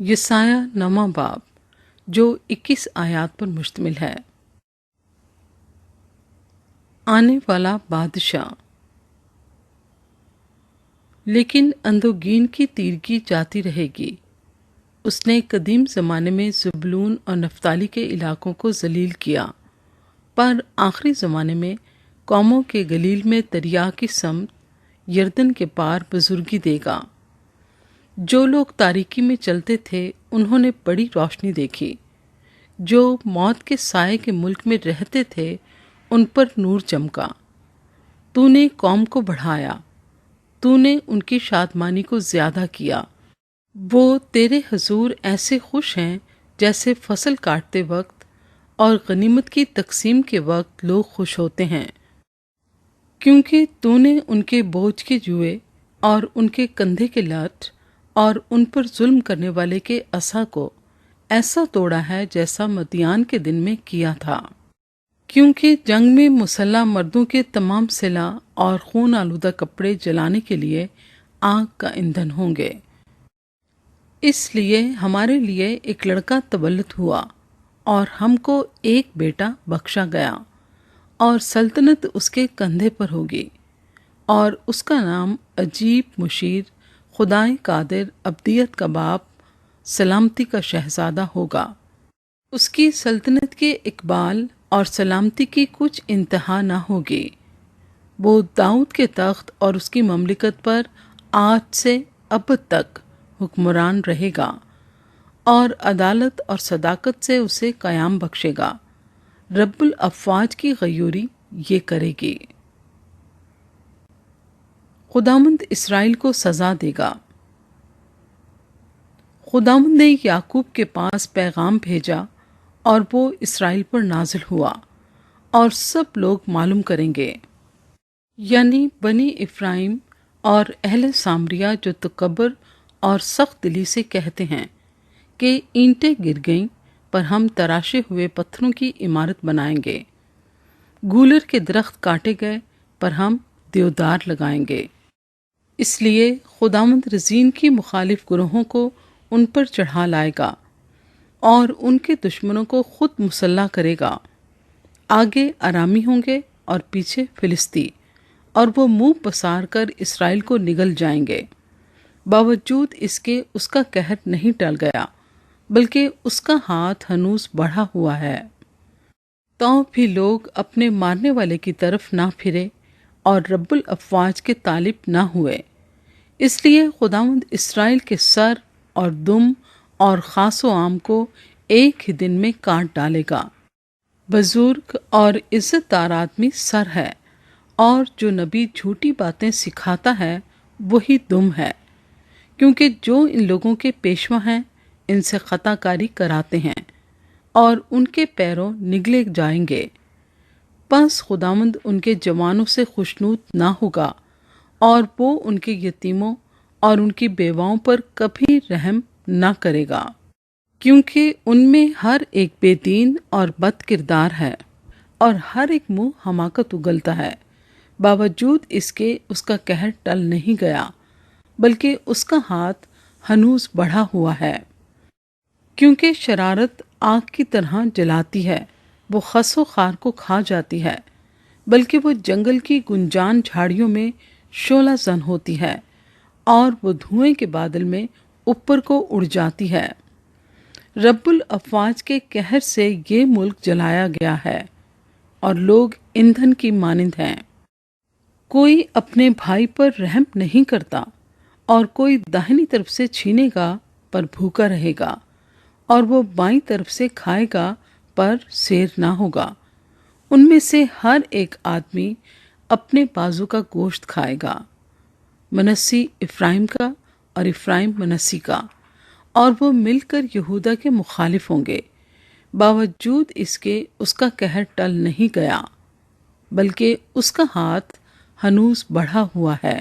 یسایہ نواں باب جو 21 آیات پر مشتمل ہے۔ آنے والا بادشاہ۔ لیکن اندوگین کی تیرگی جاتی رہے گی۔ اس نے قدیم زمانے میں زبلون اور نفتالی کے علاقوں کو ذلیل کیا، پر آخری زمانے میں قوموں کے گلیل میں دریا کی سمت یردن کے پار بزرگی دے گا۔ جو لوگ تاریکی میں چلتے تھے انہوں نے بڑی روشنی دیکھی، جو موت کے سائے کے ملک میں رہتے تھے ان پر نور چمکا۔ تو نے قوم کو بڑھایا، تو نے ان کی شادمانی کو زیادہ کیا۔ وہ تیرے حضور ایسے خوش ہیں جیسے فصل کاٹتے وقت اور غنیمت کی تقسیم کے وقت لوگ خوش ہوتے ہیں، کیونکہ تو نے ان کے بوجھ کے جوئے اور ان کے کندھے کے لٹ اور ان پر ظلم کرنے والے کے عصا کو ایسا توڑا ہے جیسا مدیان کے دن میں کیا تھا۔ کیونکہ جنگ میں مسلح مردوں کے تمام سلاح اور خون آلودہ کپڑے جلانے کے لیے آگ کا ایندھن ہوں گے۔ اس لیے ہمارے لیے ایک لڑکا تولد ہوا اور ہم کو ایک بیٹا بخشا گیا، اور سلطنت اس کے کندھے پر ہوگی، اور اس کا نام عجیب، مشیر، خدائے قادر، ابدیت کا باپ، سلامتی کا شہزادہ ہوگا۔ اس کی سلطنت کے اقبال اور سلامتی کی کچھ انتہا نہ ہوگی۔ وہ داؤد کے تخت اور اس کی مملکت پر آج سے ابد تک حکمران رہے گا، اور عدالت اور صداقت سے اسے قیام بخشے گا۔ رب الافواج کی غیوری یہ کرے گی۔ خداوند اسرائیل کو سزا دے گا۔ خداوند نے یعقوب کے پاس پیغام بھیجا اور وہ اسرائیل پر نازل ہوا، اور سب لوگ معلوم کریں گے، یعنی بنی افرائیم اور اہل سامریہ جو تکبر اور سخت دلی سے کہتے ہیں کہ اینٹیں گر گئیں پر ہم تراشے ہوئے پتھروں کی عمارت بنائیں گے، گولر کے درخت کاٹے گئے پر ہم دیودار لگائیں گے۔ اس لیے خداوند رزین کی مخالف گروہوں کو ان پر چڑھا لائے گا اور ان کے دشمنوں کو خود مسلح کرے گا۔ آگے ارامی ہوں گے اور پیچھے فلسطی، اور وہ منہ پسار کر اسرائیل کو نگل جائیں گے۔ باوجود اس کے اس کا قہر نہیں ٹل گیا، بلکہ اس کا ہاتھ ہنوز بڑھا ہوا ہے۔ تو بھی لوگ اپنے مارنے والے کی طرف نہ پھرے اور رب الافواج کے طالب نہ ہوئے۔ اس لیے خداوند اسرائیل کے سر اور دم اور خاص و عام کو ایک ہی دن میں کاٹ ڈالے گا۔ بزرگ اور عزت دار آدمی سر ہے، اور جو نبی جھوٹی باتیں سکھاتا ہے وہی دم ہے، کیونکہ جو ان لوگوں کے پیشوا ہیں ان سے خطا کاری کراتے ہیں، اور ان کے پیروں نگلے جائیں گے۔ پس خداوند ان کے جوانوں سے خوشنود نہ ہوگا، اور وہ ان کے یتیموں اور ان کی بیواؤں پر کبھی رحم نہ کرے گا، کیونکہ ان میں ہر ایک بے دین اور بد کردار ہے، اور ہر ایک منہ حماقت اگلتا ہے۔ باوجود اس کے اس کا قہر ٹل نہیں گیا، بلکہ اس کا ہاتھ ہنوز بڑھا ہوا ہے۔ کیونکہ شرارت آگ کی طرح جلاتی ہے، وہ خس و خار کو کھا جاتی ہے، بلکہ وہ جنگل کی گنجان جھاڑیوں میں شعلہ زن ہوتی ہے، اور وہ دھوئیں کے بادل میں اوپر کو اڑ جاتی ہے۔ رب الافواج کے قہر سے یہ ملک جلایا گیا ہے، اور لوگ ایندھن کی مانند ہیں۔ کوئی اپنے بھائی پر رحم نہیں کرتا، اور کوئی داہنی طرف سے چھینے گا پر بھوکا رہے گا، اور وہ بائیں طرف سے کھائے گا پر سیر نہ ہوگا۔ ان میں سے ہر ایک آدمی اپنے بازو کا گوشت کھائے گا، منسی افرائیم کا اور افرائیم منسی کا، اور وہ مل کر یہودا کے مخالف ہوں گے۔ باوجود اس کے اس کا قہر ٹل نہیں گیا، بلکہ اس کا ہاتھ ہنوز بڑھا ہوا ہے۔